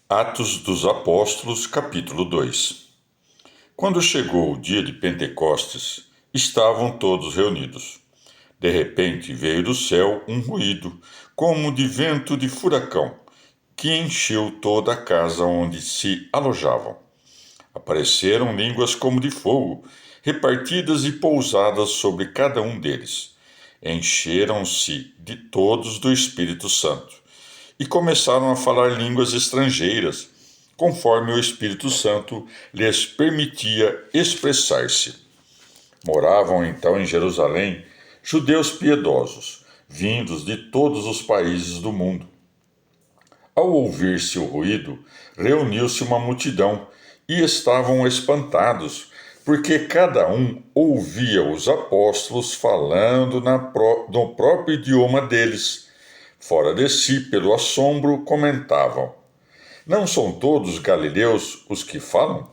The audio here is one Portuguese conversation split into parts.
Atos dos Apóstolos, capítulo 2. Quando chegou o dia de Pentecostes, estavam todos reunidos. De repente veio do céu um ruído, como de vento de furacão, que encheu toda a casa onde se alojavam. Apareceram línguas como de fogo, repartidas e pousadas sobre cada um deles. Encheram-se de todos do Espírito Santo e começaram a falar línguas estrangeiras, conforme o Espírito Santo lhes permitia expressar-se. Moravam então em Jerusalém judeus piedosos, vindos de todos os países do mundo. Ao ouvir-se o ruído, reuniu-se uma multidão e estavam espantados, porque cada um ouvia os apóstolos falando no próprio idioma deles. Fora de si, pelo assombro, comentavam: Não são todos galileus os que falam?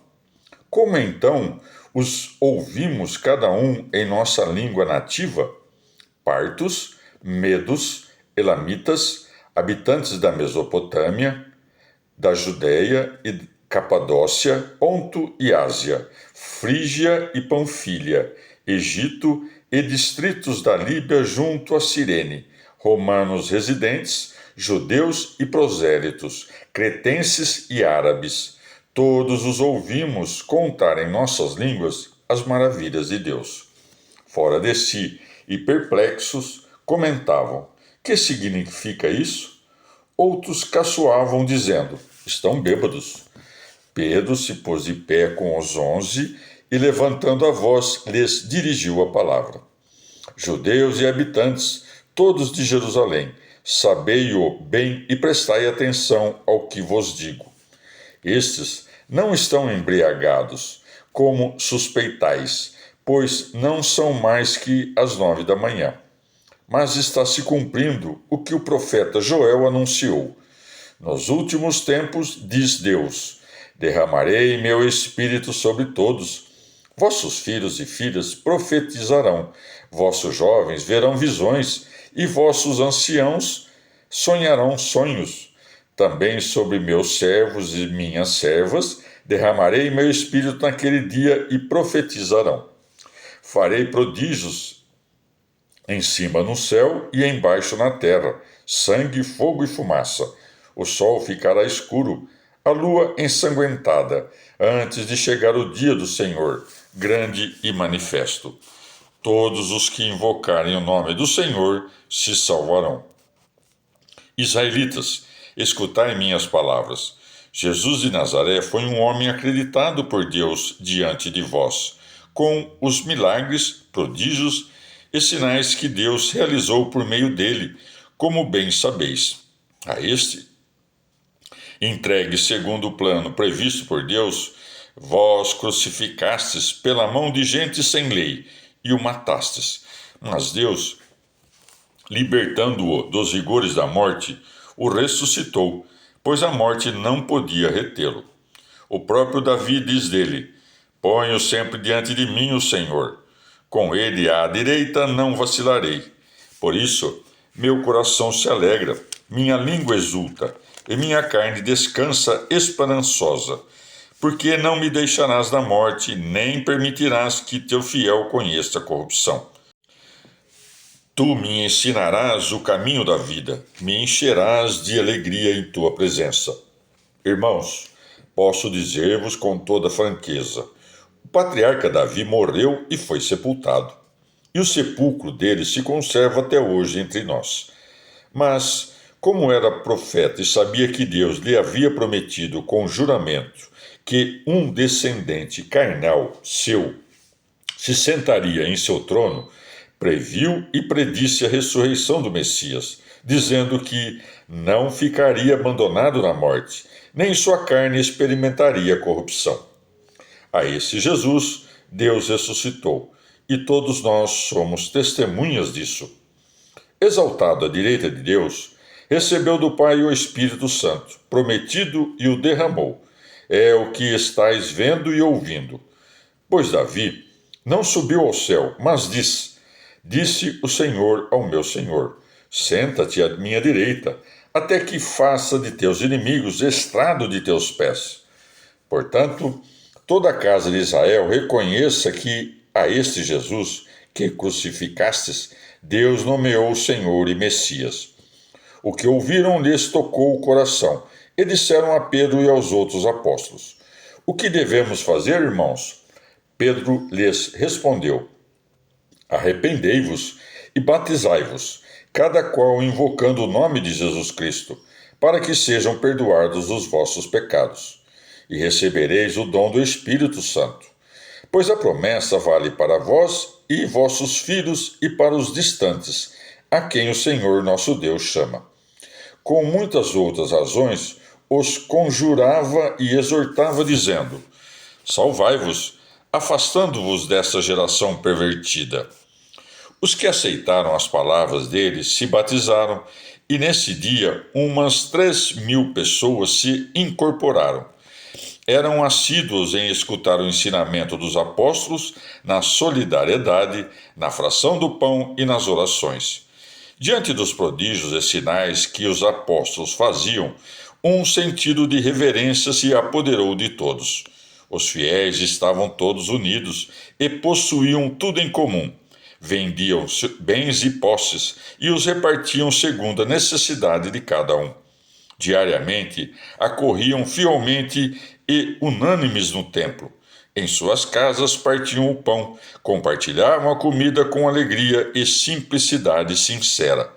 Como então os ouvimos cada um em nossa língua nativa? Partos, medos, elamitas, habitantes da Mesopotâmia, da Judéia e Capadócia, Ponto e Ásia, Frígia e Panfilha, Egito e distritos da Líbia junto a Cirene, romanos residentes, judeus e prosélitos, cretenses e árabes. Todos os ouvimos contar em nossas línguas as maravilhas de Deus. Fora de si e perplexos, comentavam: Que significa isso? Outros caçoavam, dizendo: Estão bêbados. Pedro se pôs de pé com os 11 e, levantando a voz, lhes dirigiu a palavra. Judeus e habitantes, todos de Jerusalém, sabei-o bem e prestai atenção ao que vos digo. Estes não estão embriagados, como suspeitais, pois não são mais que as 9 da manhã. Mas está se cumprindo o que o profeta Joel anunciou. Nos últimos tempos, diz Deus, derramarei meu espírito sobre todos. Vossos filhos e filhas profetizarão, vossos jovens verão visões, e vossos anciãos sonharão sonhos. Também sobre meus servos e minhas servas derramarei meu espírito naquele dia e profetizarão. Farei prodígios em cima no céu e embaixo na terra, sangue, fogo e fumaça. O sol ficará escuro, a lua ensanguentada, antes de chegar o dia do Senhor, grande e manifesto. Todos os que invocarem o nome do Senhor se salvarão. Israelitas, escutai minhas palavras. Jesus de Nazaré foi um homem acreditado por Deus diante de vós, com os milagres, prodígios e sinais que Deus realizou por meio dele, como bem sabeis. A este, entregue segundo o plano previsto por Deus, vós crucificastes pela mão de gente sem lei e o matastes. Mas Deus, libertando-o dos rigores da morte, o ressuscitou, pois a morte não podia retê-lo. O próprio Davi diz dele: Ponho sempre diante de mim o Senhor. Com ele à direita não vacilarei. Por isso, meu coração se alegra, minha língua exulta, e minha carne descansa esperançosa, porque não me deixarás na morte, nem permitirás que teu fiel conheça a corrupção. Tu me ensinarás o caminho da vida, me encherás de alegria em tua presença. Irmãos, posso dizer-vos com toda franqueza: o patriarca Davi morreu e foi sepultado, e o sepulcro dele se conserva até hoje entre nós. Mas, como era profeta e sabia que Deus lhe havia prometido com juramento que um descendente carnal seu se sentaria em seu trono, previu e predisse a ressurreição do Messias, dizendo que não ficaria abandonado na morte, nem sua carne experimentaria corrupção. A esse Jesus, Deus ressuscitou, e todos nós somos testemunhas disso. Exaltado à direita de Deus, recebeu do Pai o Espírito Santo, prometido, e o derramou. É o que estais vendo e ouvindo. Pois Davi não subiu ao céu, mas disse o Senhor ao meu Senhor: Senta-te à minha direita, até que faça de teus inimigos estrado de teus pés. Portanto, toda a casa de Israel reconheça que a este Jesus que crucificastes, Deus nomeou Senhor e Messias. O que ouviram lhes tocou o coração, e disseram a Pedro e aos outros apóstolos: O que devemos fazer, irmãos? Pedro lhes respondeu: Arrependei-vos e batizai-vos, cada qual invocando o nome de Jesus Cristo, para que sejam perdoados os vossos pecados, e recebereis o dom do Espírito Santo. Pois a promessa vale para vós e vossos filhos e para os distantes, a quem o Senhor nosso Deus chama. Com muitas outras razões, os conjurava e exortava, dizendo: Salvai-vos, afastando-vos dessa geração pervertida. Os que aceitaram as palavras dele se batizaram, e nesse dia umas 3.000 pessoas se incorporaram. Eram assíduos em escutar o ensinamento dos apóstolos, na solidariedade, na fração do pão e nas orações. Diante dos prodígios e sinais que os apóstolos faziam, um sentido de reverência se apoderou de todos. Os fiéis estavam todos unidos e possuíam tudo em comum. Vendiam bens e posses e os repartiam segundo a necessidade de cada um. Diariamente, acorriam fielmente e unânimes no templo. Em suas casas partiam o pão, compartilhavam a comida com alegria e simplicidade sincera.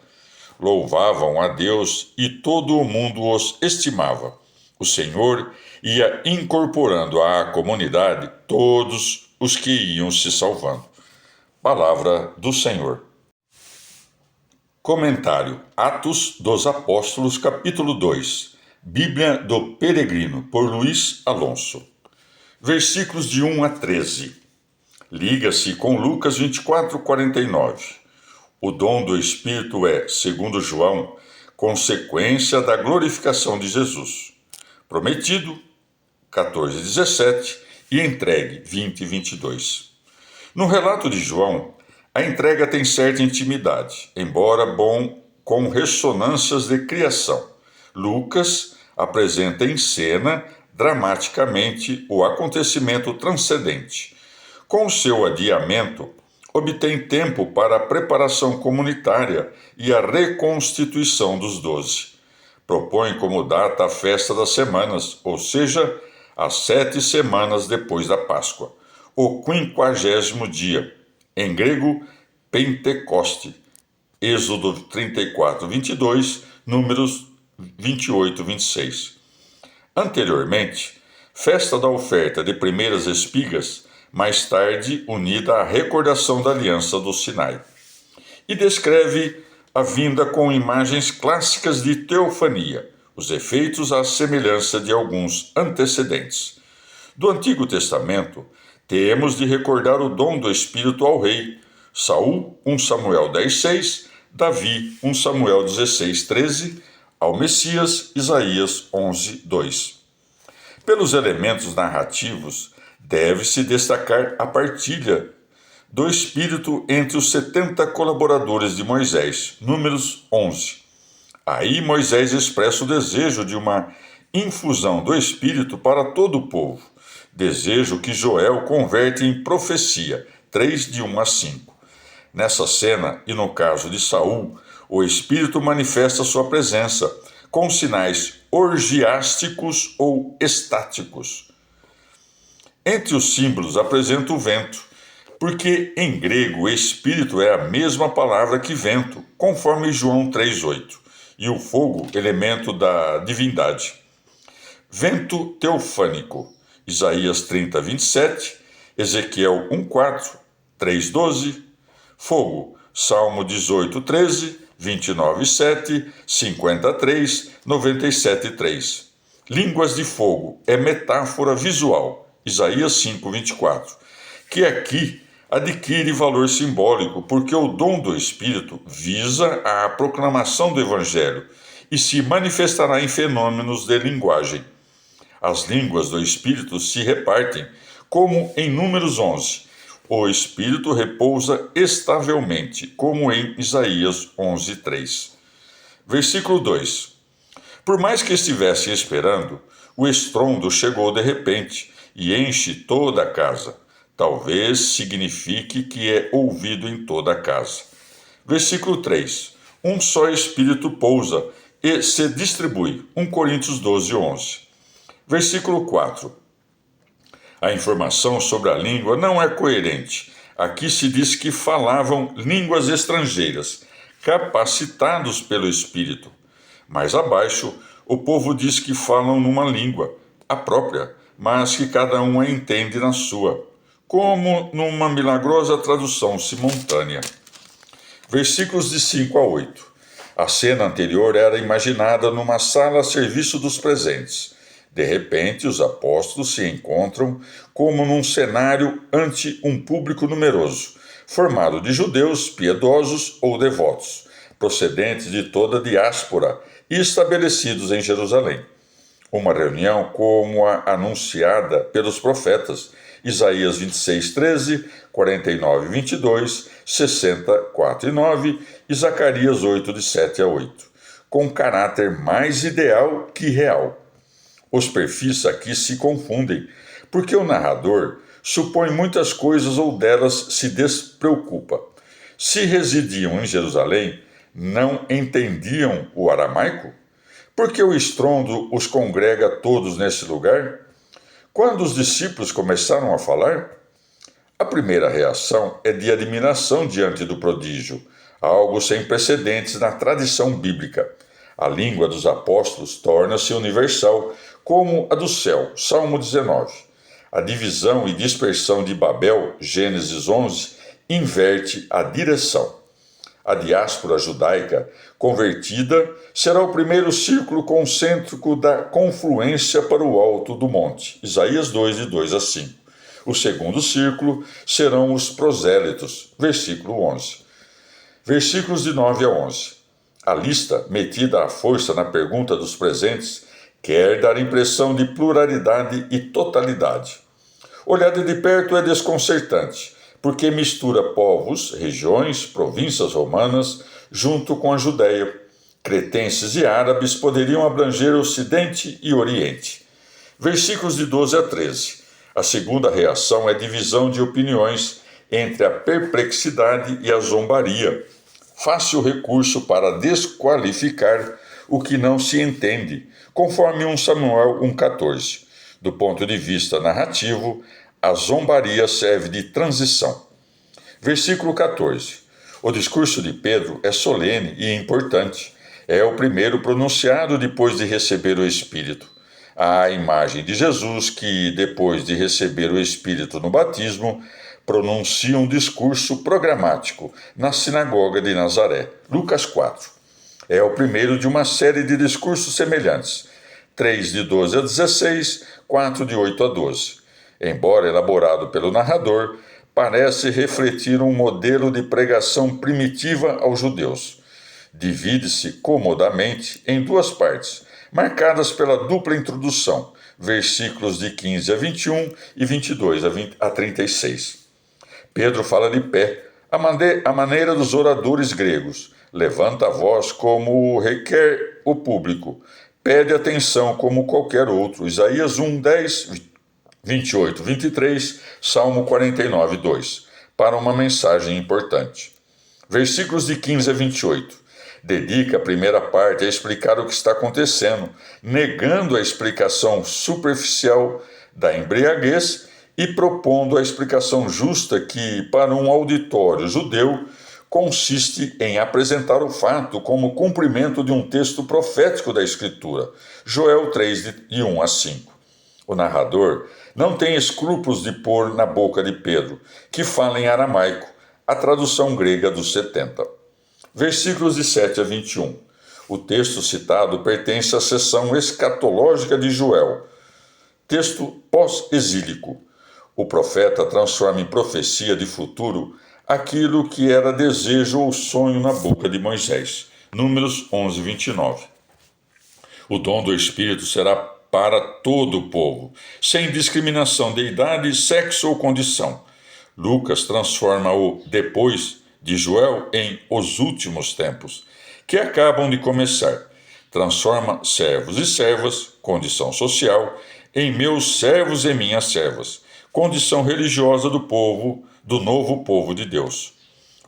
Louvavam a Deus e todo o mundo os estimava. O Senhor ia incorporando à comunidade todos os que iam se salvando. Palavra do Senhor. Comentário: Atos dos Apóstolos, capítulo 2. Bíblia do Peregrino, por Luiz Alonso. Versículos de 1 a 13. Liga-se com Lucas 24:49. O dom do Espírito é, segundo João, consequência da glorificação de Jesus. Prometido, 14:17, e entregue, 20:22. No relato de João, a entrega tem certa intimidade, embora bom com ressonâncias de criação. Lucas apresenta em cena, dramaticamente, o acontecimento transcendente. Com o seu adiamento, obtém tempo para a preparação comunitária e a reconstituição dos 12. Propõe como data a festa das semanas, ou seja, as 7 semanas depois da Páscoa, o 50º dia, em grego, Pentecoste, Êxodo 34:22, Números 28:26. Anteriormente, festa da oferta de primeiras espigas, mais tarde unida à recordação da aliança do Sinai. E descreve a vinda com imagens clássicas de teofania, os efeitos à semelhança de alguns antecedentes. Do Antigo Testamento, temos de recordar o dom do Espírito ao rei, Saul, 1 Samuel 10:6, Davi, 1 Samuel 16:13, ao Messias, Isaías 11:2. Pelos elementos narrativos, deve-se destacar a partilha do Espírito entre os 70 colaboradores de Moisés, Números 11. Aí Moisés expressa o desejo de uma infusão do Espírito para todo o povo, desejo que Joel converte em profecia, 3 de 1 a 5. Nessa cena, e no caso de Saul, o Espírito manifesta sua presença, com sinais orgiásticos ou estáticos. Entre os símbolos apresenta o vento, porque em grego Espírito é a mesma palavra que vento, conforme João 3:8, e o fogo, elemento da divindade. Vento teofânico, Isaías 30:27, Ezequiel 1:4, 3:12, fogo, Salmo 18:13, 29:7, 53, 97:3. Línguas de fogo é metáfora visual, Isaías 5:24, que aqui adquire valor simbólico porque o dom do Espírito visa a proclamação do Evangelho e se manifestará em fenômenos de linguagem. As línguas do Espírito se repartem, como em Números 11. O Espírito repousa estavelmente, como em Isaías 11:3. Versículo 2. Por mais que estivessem esperando, o estrondo chegou de repente e enche toda a casa. Talvez signifique que é ouvido em toda a casa. Versículo 3. Um só Espírito pousa e se distribui. 1 Coríntios 12, 11. Versículo 4. A informação sobre a língua não é coerente. Aqui se diz que falavam línguas estrangeiras, capacitados pelo Espírito. Mais abaixo, o povo diz que falam numa língua, a própria, mas que cada um a entende na sua, como numa milagrosa tradução simultânea. Versículos de 5 a 8. A cena anterior era imaginada numa sala a serviço dos presentes. De repente, os apóstolos se encontram como num cenário ante um público numeroso, formado de judeus piedosos ou devotos, procedentes de toda a diáspora e estabelecidos em Jerusalém. Uma reunião como a anunciada pelos profetas Isaías 26, 13, 49, 22, 60, 4 e 9 e Zacarias 8, de 7 a 8, com caráter mais ideal que real. Os perfis aqui se confundem, porque o narrador supõe muitas coisas ou delas se despreocupa. Se residiam em Jerusalém, não entendiam o aramaico? Por que o estrondo os congrega todos nesse lugar? Quando os discípulos começaram a falar, a primeira reação é de admiração diante do prodígio, algo sem precedentes na tradição bíblica. A língua dos apóstolos torna-se universal, como a do céu, Salmo 19. A divisão e dispersão de Babel, Gênesis 11, inverte a direção. A diáspora judaica convertida será o primeiro círculo concêntrico da confluência para o alto do monte, Isaías 2, de 2 a 5. O segundo círculo serão os prosélitos, versículo 11. Versículos de 9 a 11. A lista, metida à força na pergunta dos presentes, quer dar impressão de pluralidade e totalidade. Olhada de perto é desconcertante, porque mistura povos, regiões, províncias romanas, junto com a Judéia. Cretenses e árabes poderiam abranger Ocidente e Oriente. Versículos de 12 a 13. A segunda reação é divisão de opiniões entre a perplexidade e a zombaria. Fácil recurso para desqualificar o que não se entende, conforme 1 Samuel 1,14. Do ponto de vista narrativo, a zombaria serve de transição. Versículo 14. O discurso de Pedro é solene e importante. É o primeiro pronunciado depois de receber o Espírito. A imagem de Jesus que, depois de receber o Espírito no batismo, pronuncia um discurso programático na sinagoga de Nazaré. Lucas 4. É o primeiro de uma série de discursos semelhantes. 3 de 12 a 16, 4 de 8 a 12. Embora elaborado pelo narrador, parece refletir um modelo de pregação primitiva aos judeus. Divide-se comodamente em duas partes, marcadas pela dupla introdução, versículos de 15 a 21 e 22 a 36. Pedro fala de pé, à maneira dos oradores gregos. Levanta a voz como requer o público. Pede atenção como qualquer outro. Isaías 1, 10, 28, 23, Salmo 49, 2. Para uma mensagem importante. Versículos de 15 a 28. Dedica a primeira parte a explicar o que está acontecendo, negando a explicação superficial da embriaguez e propondo a explicação justa que, para um auditório judeu, consiste em apresentar o fato como cumprimento de um texto profético da Escritura, Joel 3, de 1 a 5. O narrador não tem escrúpulos de pôr na boca de Pedro, que fala em aramaico, a tradução grega dos 70. Versículos de 7 a 21. O texto citado pertence à seção escatológica de Joel, texto pós-exílico. O profeta transforma em profecia de futuro aquilo que era desejo ou sonho na boca de Moisés. Números 11, 29. O dom do Espírito será para todo o povo, sem discriminação de idade, sexo ou condição. Lucas transforma o depois de Joel em os últimos tempos, que acabam de começar, transforma servos e servas, condição social, em meus servos e minhas servas, condição religiosa do novo povo de Deus.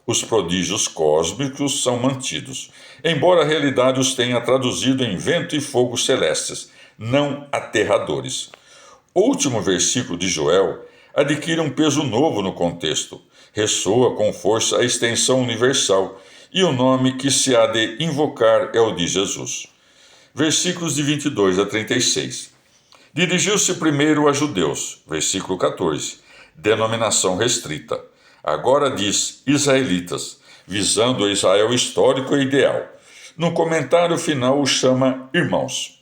Os prodígios cósmicos são mantidos, embora a realidade os tenha traduzido em vento e fogo celestes, não aterradores. O último versículo de Joel adquire um peso novo no contexto. Ressoa com força a extensão universal, e o nome que se há de invocar é o de Jesus. Versículos de 22 a 36. Dirigiu-se primeiro a judeus, versículo 14, denominação restrita. Agora diz israelitas, visando o Israel histórico e ideal. No comentário final o chama irmãos.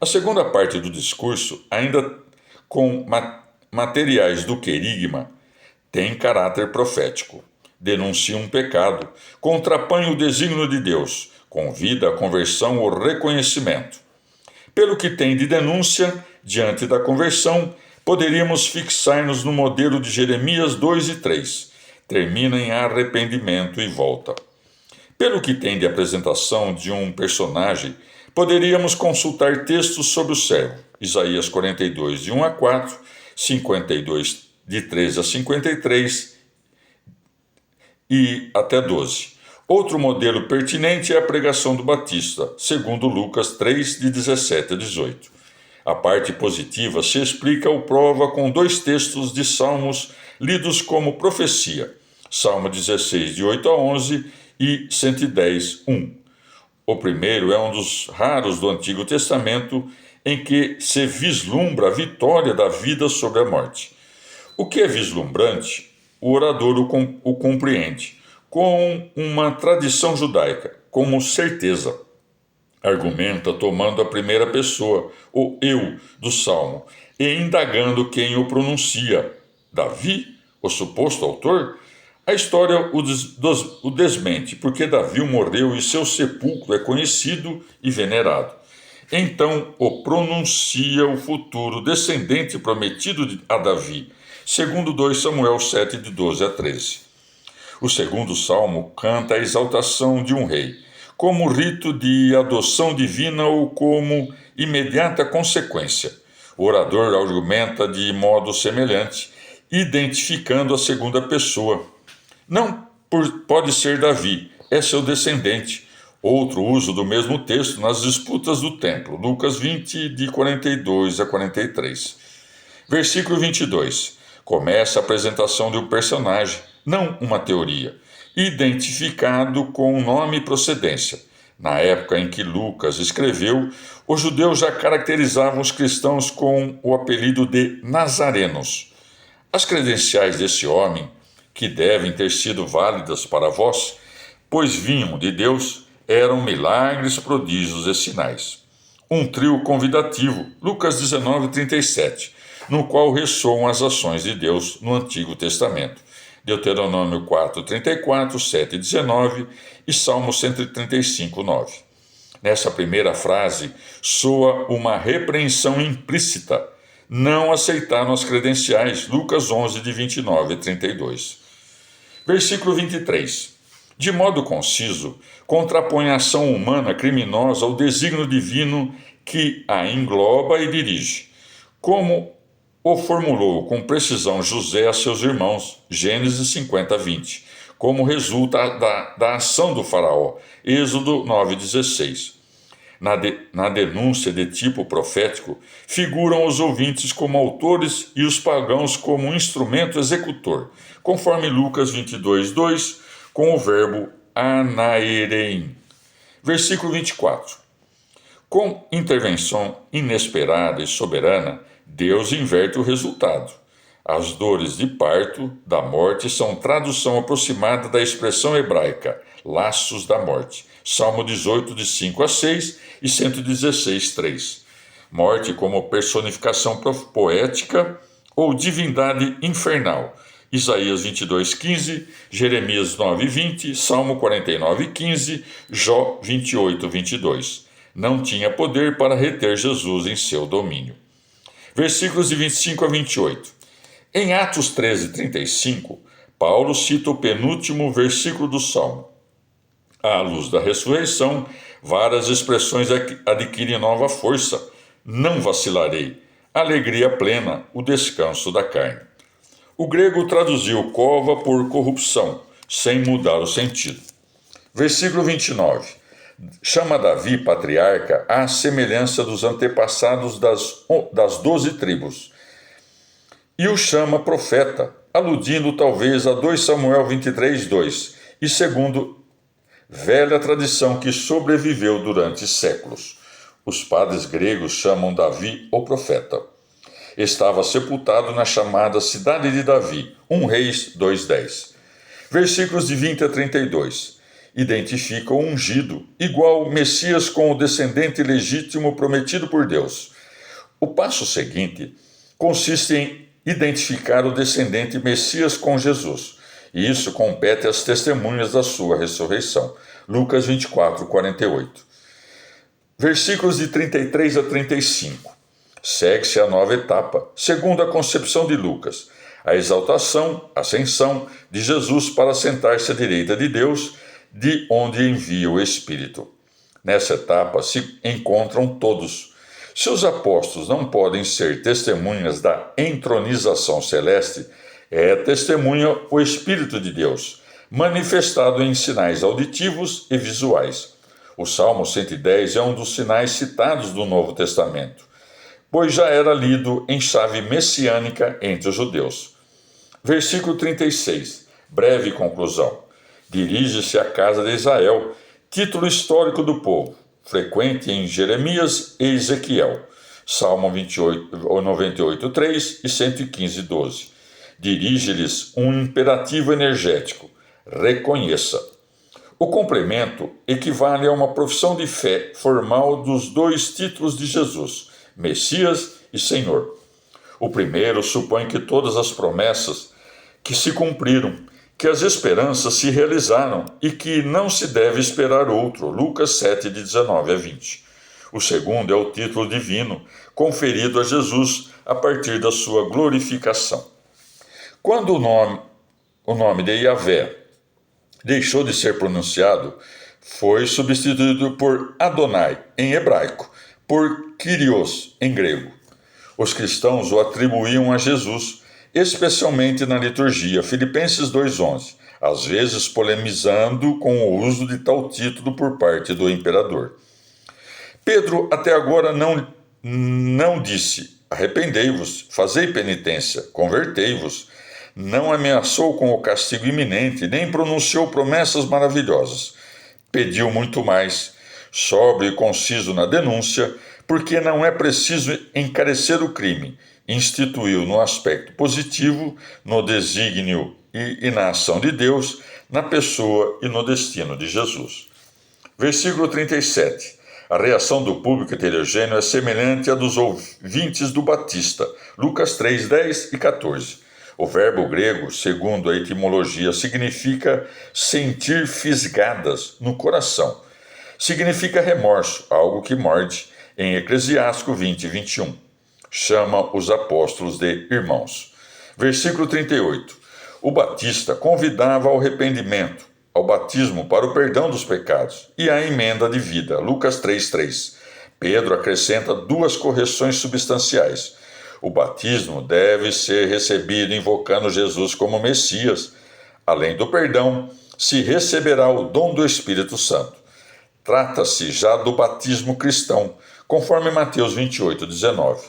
A segunda parte do discurso, ainda com materiais do querigma, tem caráter profético. Denuncia um pecado, contrapõe o desígnio de Deus, convida a conversão ou reconhecimento. Pelo que tem de denúncia, diante da conversão, poderíamos fixar-nos no modelo de Jeremias 2 e 3. Termina em arrependimento e volta. Pelo que tem de apresentação de um personagem, poderíamos consultar textos sobre o servo. Isaías 42, de 1 a 4, 52, de 13 a 53 e até 12. Outro modelo pertinente é a pregação do Batista, segundo Lucas 3, de 17 a 18. A parte positiva se explica ou prova com dois textos de Salmos lidos como profecia, Salmo 16, de 8 a 11 e 110, 1. O primeiro é um dos raros do Antigo Testamento em que se vislumbra a vitória da vida sobre a morte. O que é vislumbrante, o orador o compreende, com uma tradição judaica, como certeza. Argumenta tomando a primeira pessoa, o eu, do Salmo, e indagando quem o pronuncia. Davi, o suposto autor? A história o desmente, porque Davi morreu e seu sepulcro é conhecido e venerado. Então o pronuncia o futuro descendente prometido a Davi, segundo 2 Samuel 7, de 12 a 13. O segundo salmo canta a exaltação de um rei, como rito de adoção divina ou como imediata consequência. O orador argumenta de modo semelhante, identificando a segunda pessoa. Não pode ser Davi, é seu descendente. Outro uso do mesmo texto nas disputas do templo, Lucas 20, de 42 a 43. Versículo 22. Começa a apresentação de um personagem, não uma teoria, identificado com nome e procedência. Na época em que Lucas escreveu, os judeus já caracterizavam os cristãos com o apelido de nazarenos. As credenciais desse homem, que devem ter sido válidas para vós, pois vinham de Deus, eram milagres, prodígios e sinais. Um trio convidativo, Lucas 19, 37, no qual ressoam as ações de Deus no Antigo Testamento. Deuteronômio 4, 34, 7, 19 e Salmo 135, 9. Nessa primeira frase, soa uma repreensão implícita. Não aceitaram as credenciais, Lucas 11, de 29 a 32. Versículo 23. De modo conciso, contrapõe a ação humana criminosa ao desígnio divino que a engloba e dirige. Como o formulou com precisão José a seus irmãos, Gênesis 50, 20, como resulta da ação do faraó, Êxodo 9, 16. Na denúncia de tipo profético, figuram os ouvintes como autores e os pagãos como instrumento executor, conforme Lucas 22, 2, com o verbo anaerein. Versículo 24. Com intervenção inesperada e soberana, Deus inverte o resultado. As dores de parto, da morte, são tradução aproximada da expressão hebraica, laços da morte. Salmo 18, de 5 a 6 e 116, 3. Morte como personificação poética ou divindade infernal. Isaías 22, 15, Jeremias 9, 20, Salmo 49, 15, Jó 28, 22. Não tinha poder para reter Jesus em seu domínio. Versículos de 25 a 28. Em Atos 13, 35, Paulo cita o penúltimo versículo do Salmo. À luz da ressurreição, Várias expressões adquirem nova força. Não vacilarei. Alegria plena, o descanso da carne. O grego traduziu cova por corrupção, sem mudar o sentido. Versículo 29. Chama Davi patriarca à semelhança dos antepassados das 12 tribos. E o chama profeta, aludindo talvez a 2 Samuel 23, 2, e segundo velha tradição que sobreviveu durante séculos. Os padres gregos chamam Davi o profeta. Estava sepultado na chamada cidade de Davi, 1 Reis 2:10. Versículos de 20 a 32 identificam o ungido, igual o Messias com o descendente legítimo prometido por Deus. O passo seguinte consiste em identificar o descendente Messias com Jesus, e isso compete às testemunhas da sua ressurreição. Lucas 24, 48. Versículos de 33 a 35. Segue-se a nova etapa, segundo a concepção de Lucas, a exaltação, ascensão de Jesus para sentar-se à direita de Deus, de onde envia o Espírito. Nessa etapa se encontram todos. Se os apóstolos não podem ser testemunhas da entronização celeste, é testemunha o Espírito de Deus, manifestado em sinais auditivos e visuais. O Salmo 110 é um dos sinais citados do Novo Testamento, pois já era lido em chave messiânica entre os judeus. Versículo 36, breve conclusão. Dirige-se à casa de Israel, título histórico do povo, frequente em Jeremias e Ezequiel, Salmo 98, 3 e 115, 12. Dirige-lhes um imperativo energético, reconheça. O complemento equivale a uma profissão de fé formal dos dois títulos de Jesus, Messias e Senhor. O primeiro supõe que todas as promessas que se cumpriram, que as esperanças se realizaram e que não se deve esperar outro, Lucas 7, de 19 a 20. O segundo é o título divino, conferido a Jesus a partir da sua glorificação. Quando o nome de Yahvé deixou de ser pronunciado, foi substituído por Adonai, em hebraico, por Kyrios, em grego. Os cristãos o atribuíam a Jesus, especialmente na liturgia, Filipenses 2:11, às vezes polemizando com o uso de tal título por parte do imperador. Pedro até agora não disse, arrependei-vos, fazei penitência, convertei-vos, não ameaçou com o castigo iminente, nem pronunciou promessas maravilhosas. Pediu muito mais, sóbrio e conciso na denúncia, porque não é preciso encarecer o crime. Instituiu no aspecto positivo, no desígnio e na ação de Deus, na pessoa e no destino de Jesus. Versículo 37. A reação do público heterogêneo é semelhante à dos ouvintes do Batista, Lucas 3, 10 e 14. O verbo grego, segundo a etimologia, significa sentir fisgadas no coração. Significa remorso, algo que morde, em Eclesiástico 20, 21. Chama os apóstolos de irmãos. Versículo 38. O Batista convidava ao arrependimento, ao batismo para o perdão dos pecados e à emenda de vida, Lucas 3:3. Pedro acrescenta duas correções substanciais. O batismo deve ser recebido invocando Jesus como Messias. Além do perdão, se receberá o dom do Espírito Santo. Trata-se já do batismo cristão, conforme Mateus 28:19.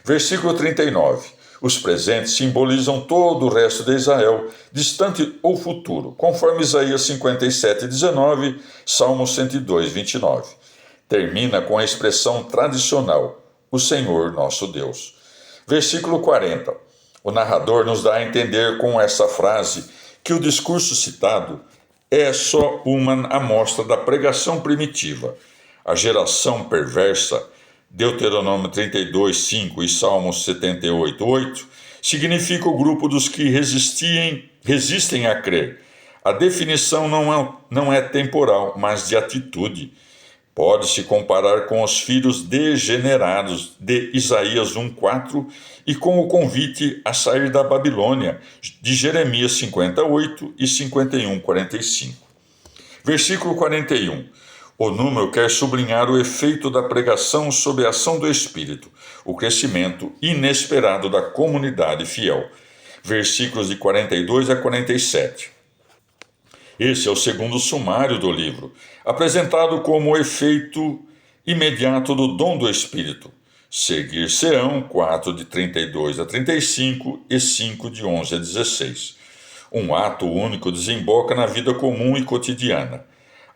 Versículo 39. Os presentes simbolizam todo o resto de Israel, distante ou futuro, conforme Isaías 57:19, Salmo 102:29. Termina com a expressão tradicional, o Senhor nosso Deus. Versículo 40. O narrador nos dá a entender com essa frase que o discurso citado é só uma amostra da pregação primitiva. A geração perversa, Deuteronômio 32:5 e Salmos 78:8, significa o grupo dos que resistem a crer. A definição não é temporal, mas de atitude. Pode-se comparar com os filhos degenerados de Isaías 1:4 e com o convite a sair da Babilônia, de Jeremias 58 e 51:45. Versículo 41. O número quer sublinhar o efeito da pregação sobre a ação do Espírito, o crescimento inesperado da comunidade fiel. Versículos de 42 a 47. Esse é o segundo sumário do livro, apresentado como o efeito imediato do dom do Espírito. Seguir-se-ão 4 de 32 a 35 e 5 de 11 a 16. Um ato único desemboca na vida comum e cotidiana.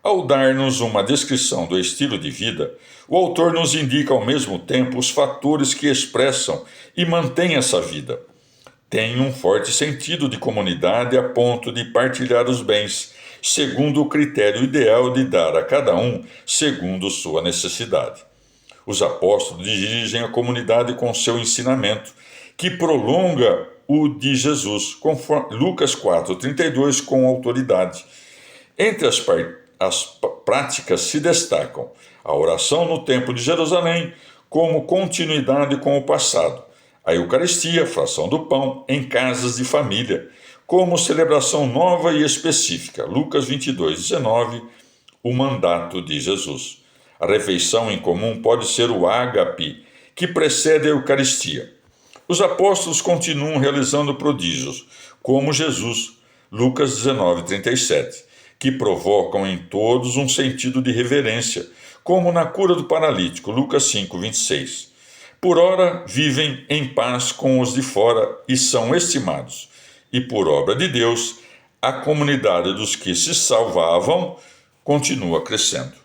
Ao dar-nos uma descrição do estilo de vida, o autor nos indica ao mesmo tempo os fatores que expressam e mantêm essa vida. Tem um forte sentido de comunidade a ponto de partilhar os bens, segundo o critério ideal de dar a cada um segundo sua necessidade. Os apóstolos dirigem a comunidade com seu ensinamento, que prolonga o de Jesus, conforme Lucas 4,32, com autoridade. Entre as práticas se destacam a oração no Templo de Jerusalém, como continuidade com o passado, a Eucaristia, fração do pão, em casas de família, como celebração nova e específica, Lucas 22,19, o mandato de Jesus. A refeição em comum pode ser o ágape, que precede a Eucaristia. Os apóstolos continuam realizando prodígios, como Jesus, Lucas 19,37, que provocam em todos um sentido de reverência, como na cura do paralítico, Lucas 5,26. Por ora vivem em paz com os de fora e são estimados, e por obra de Deus, a comunidade dos que se salvavam continua crescendo.